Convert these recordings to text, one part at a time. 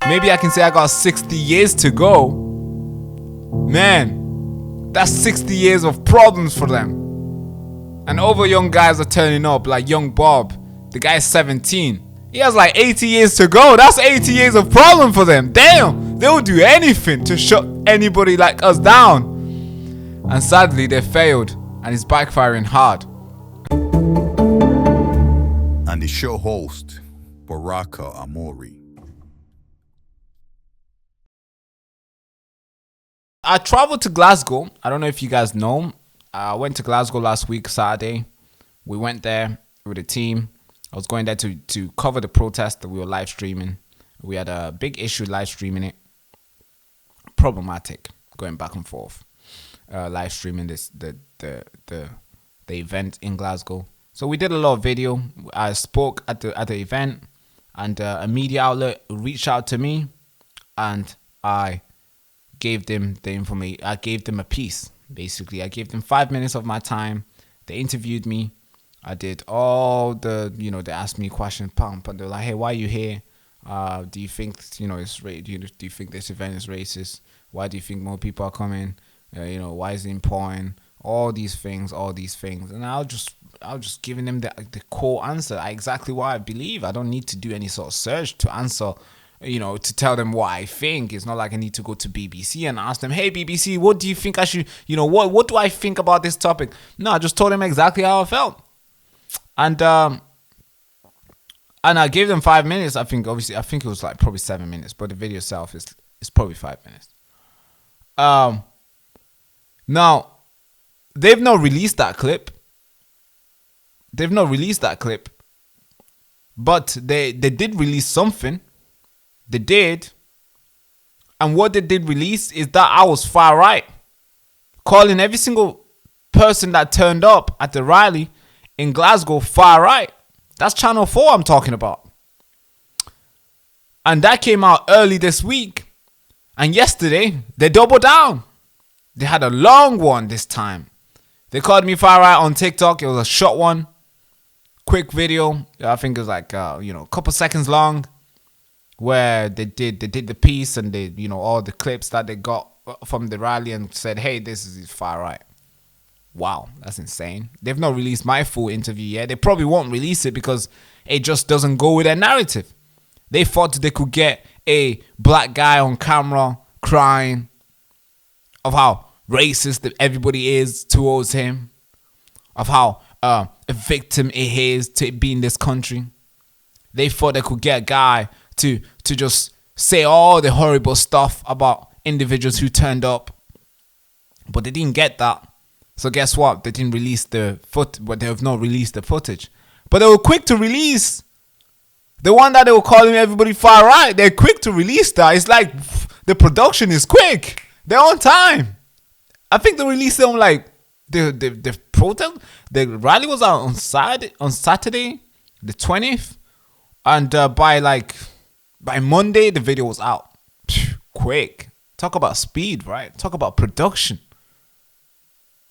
Maybe I can say I got 60 years to go. Man, that's 60 years of problems for them. And other young guys are turning up, like young Bob. The guy's 17. He has like 80 years to go. That's 80 years of problem for them. Damn, they'll do anything to shut anybody like us down. And sadly, they failed, and it's backfiring hard. And the show host, Baraka Amuri. I traveled to Glasgow. I don't know if you guys know. I went to Glasgow last week, Saturday. We went there with a team. I was going there to cover the protest that we were live streaming. We had a big issue live streaming it. Problematic, going back and forth. Live streaming the event in Glasgow. So we did a lot of video. I spoke at the event, and a media outlet reached out to me, and I gave them the information. I gave them a piece. Basically, I gave them 5 minutes of my time. They interviewed me. I did all the, they asked me questions, and they're like, "Hey, why are you here? Do you think, it's do you think this event is racist? Why do you think more people are coming? Why is it important? All these things. And I'll just giving them the core answer. Exactly what I believe. I don't need to do any sort of search to answer, to tell them what I think. It's not like I need to go to BBC and ask them, "Hey, BBC, what do you think I should, what do I think about this topic?" No, I just told them exactly how I felt. And I gave them 5 minutes. I think it was like probably 7 minutes, but the video itself is probably 5 minutes. Now, they've not released that clip. But they did release something. They did. And what they did release is that I was far right. Calling every single person that turned up at the rally in Glasgow far right. That's Channel 4 I'm talking about. And that came out early this week. And yesterday, they doubled down. They had a long one this time. They called me far right on TikTok. It was a short one. Quick video. I think it was like, a couple seconds long. Where they did the piece and they, all the clips that they got from the rally and said, "Hey, this is far right." Wow, that's insane. They've not released my full interview yet. They probably won't release it because it just doesn't go with their narrative. They thought they could get a black guy on camera crying of how racist everybody is towards him, of how a victim he is to be in this country. They thought they could get a guy to just say all the horrible stuff about individuals who turned up, but they didn't get that. So guess what? They didn't release but they have not released the footage. But they were quick to release the one that they were calling everybody far right. They're quick to release that. It's like the production is quick. They're on time. I think they released them like the protest. The rally was out on Saturday, the 20th, and by Monday the video was out. Quick. Talk about speed, right? Talk about production.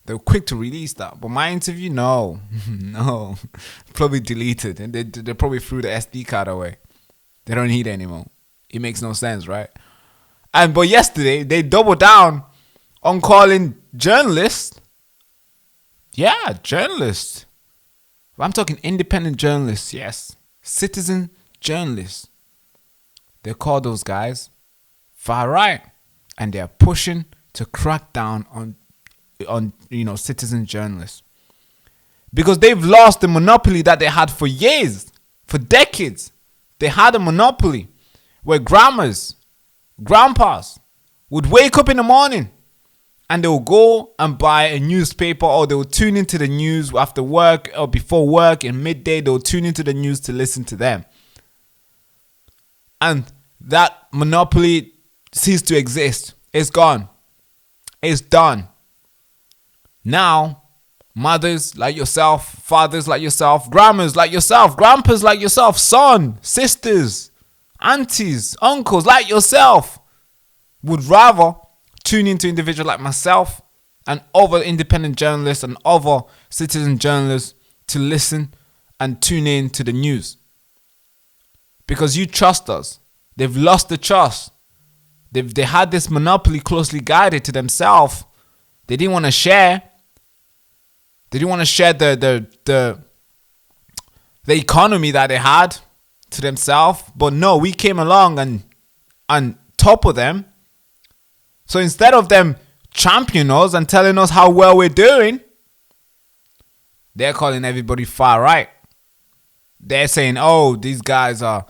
They were quick to release that. But my interview, no. Probably deleted. And they probably threw the SD card away. They don't need it anymore. It makes no sense, right? But yesterday, they doubled down on calling journalists. Yeah, journalists. I'm talking independent journalists, yes. Citizen journalists. They call those guys far right. And they're pushing to crack down on citizen journalists, because they've lost the monopoly that they had for years, for decades. They had a monopoly where grandpas would wake up in the morning and they would go and buy a newspaper, or they would tune into the news after work or before work in midday. They would tune into the news to listen to them, and that monopoly ceased to exist. It's gone. It's done. Now, mothers like yourself, fathers like yourself, grandmas like yourself, grandpas like yourself, son, sisters, aunties, uncles like yourself would rather tune into individuals like myself and other independent journalists and other citizen journalists to listen and tune in to the news. Because you trust us. They've lost the trust. They had this monopoly closely guided to themselves. They didn't want to share. They didn't want to share the economy that they had to themselves. But no, we came along and on top of them. So instead of them championing us and telling us how well we're doing, they're calling everybody far right. They're saying, oh, these guys are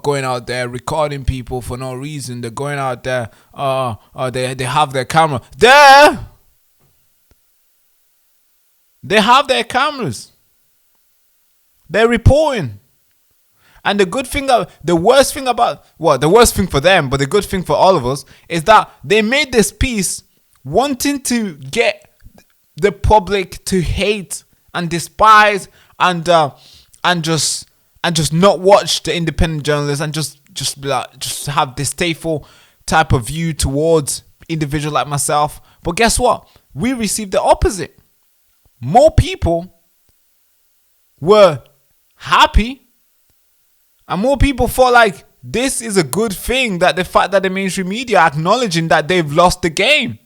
going out there recording people for no reason. They're going out there, they have their camera. They have their cameras. They're reporting. And the worst thing for them, but the good thing for all of us, is that they made this piece wanting to get the public to hate and despise and just not watch the independent journalists and just have distasteful type of view towards individuals like myself. But guess what? We received the opposite. More people were happy, and more people felt like this is a good thing, that the fact that the mainstream media are acknowledging that they've lost the game.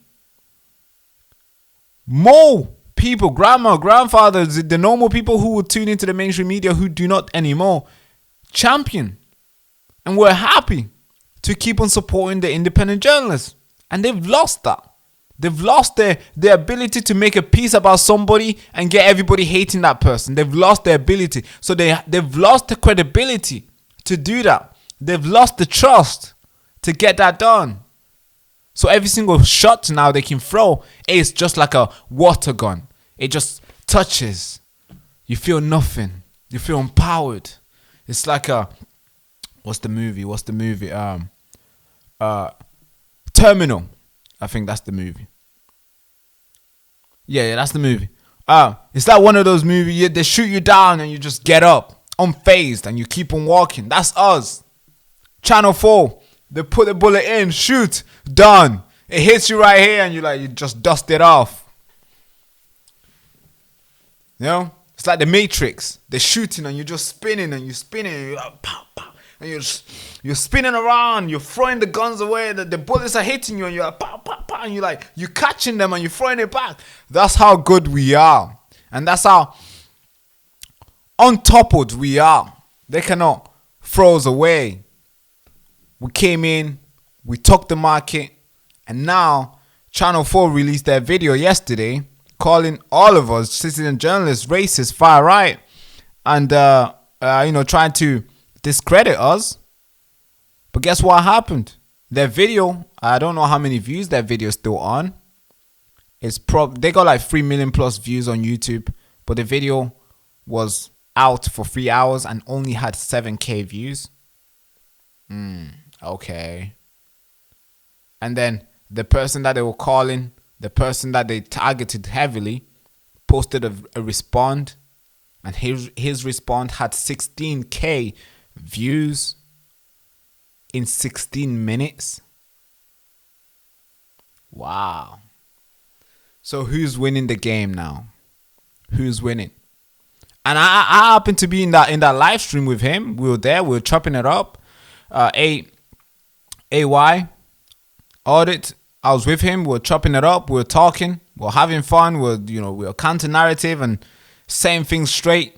More people, grandma, grandfathers, the normal people who would tune into the mainstream media who do not anymore, champion and were happy to keep on supporting the independent journalists. And they've lost that. They've lost their ability to make a piece about somebody and get everybody hating that person. They've lost their ability. So they've lost the credibility to do that. They've lost the trust to get that done. So every single shot now they can throw is just like a water gun. It just touches. You feel nothing. You feel empowered. It's like what's the movie? Terminal. I think that's the movie. Yeah, that's the movie. It's like one of those movies, they shoot you down and you just get up, unfazed, and you keep on walking. That's us. Channel 4, they put the bullet in, shoot, done. It hits you right here and you just dust it off. You know? It's like the Matrix. They're shooting and you're just spinning and you're spinning and you're like, pow, pow. And you're spinning around, you're throwing the guns away, the bullets are hitting you and you're like, pow, pow, pow, and you're catching them and you're throwing it back. That's how good we are. And that's how untoppled we are. They cannot throw us away. We came in, we took the market, and now Channel 4 released their video yesterday calling all of us citizen journalists racist, far right, and trying to discredit us. But guess what happened? Their video, I don't know how many views that video is still on. They got like 3 million plus views on YouTube, but the video was out for 3 hours and only had 7K views. Okay. And then the person that they were calling, the person that they targeted heavily, posted a response, and his response had 16K views in 16 minutes. Wow. So who's winning the game now? Who's winning? And I happened to be in that live stream with him. We were there. We were chopping it up. AY Audit. I was with him. We were chopping it up. We were talking. We were having fun. We were counter narrative and saying things straight.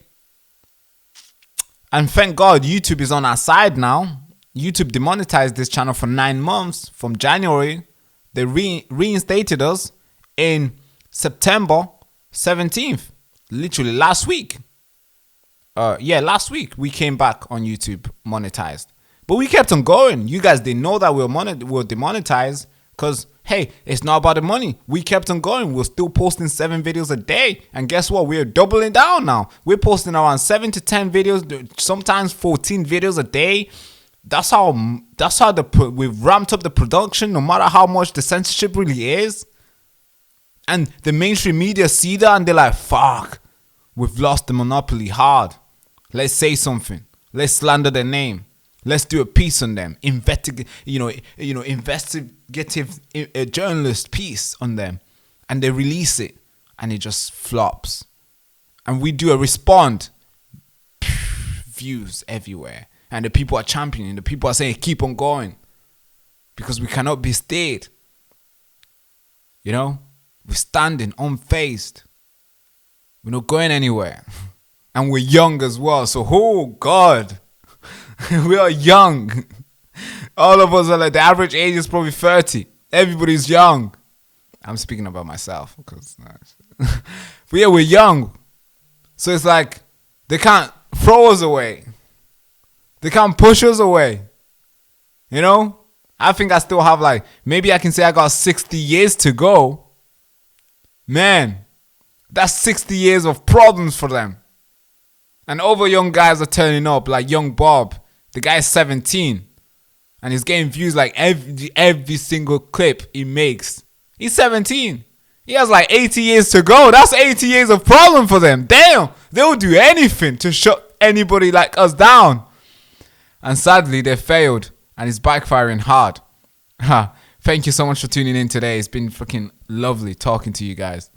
And thank God YouTube is on our side now. YouTube demonetized this channel for 9 months from January. They reinstated us in September 17th. Literally last week. Last week we came back on YouTube monetized. But we kept on going. You guys didn't know that we were demonetized because, hey, it's not about the money. We kept on going. We're still posting 7 videos a day. And guess what? We're doubling down now. We're posting around 7 to 10 videos, sometimes 14 videos a day. That's how we've ramped up the production, no matter how much the censorship really is. And the mainstream media see that and they're like, fuck, we've lost the monopoly hard. Let's say something. Let's slander their name. Let's do a piece on them. Investigative journalist piece on them. And they release it. And it just flops. And we do a respond. Views everywhere. And the people are championing. The people are saying, keep on going. Because we cannot be stayed. You know? We're standing unfazed. We're not going anywhere. And we're young as well. So, oh God. We are young. All of us are like, the average age is probably 30. Everybody's young. I'm speaking about myself. Because, but yeah, we're young. So it's like, they can't throw us away. They can't push us away. You know? I think I still have like, maybe I can say I got 60 years to go. Man, that's 60 years of problems for them. And other young guys are turning up, like young Bob. The guy's 17. And he's getting views like every single clip he makes. He's 17. He has like 80 years to go. That's 80 years of problem for them. Damn, they'll do anything to shut anybody like us down. And sadly, they failed. And it's backfiring hard. Thank you so much for tuning in today. It's been fucking lovely talking to you guys.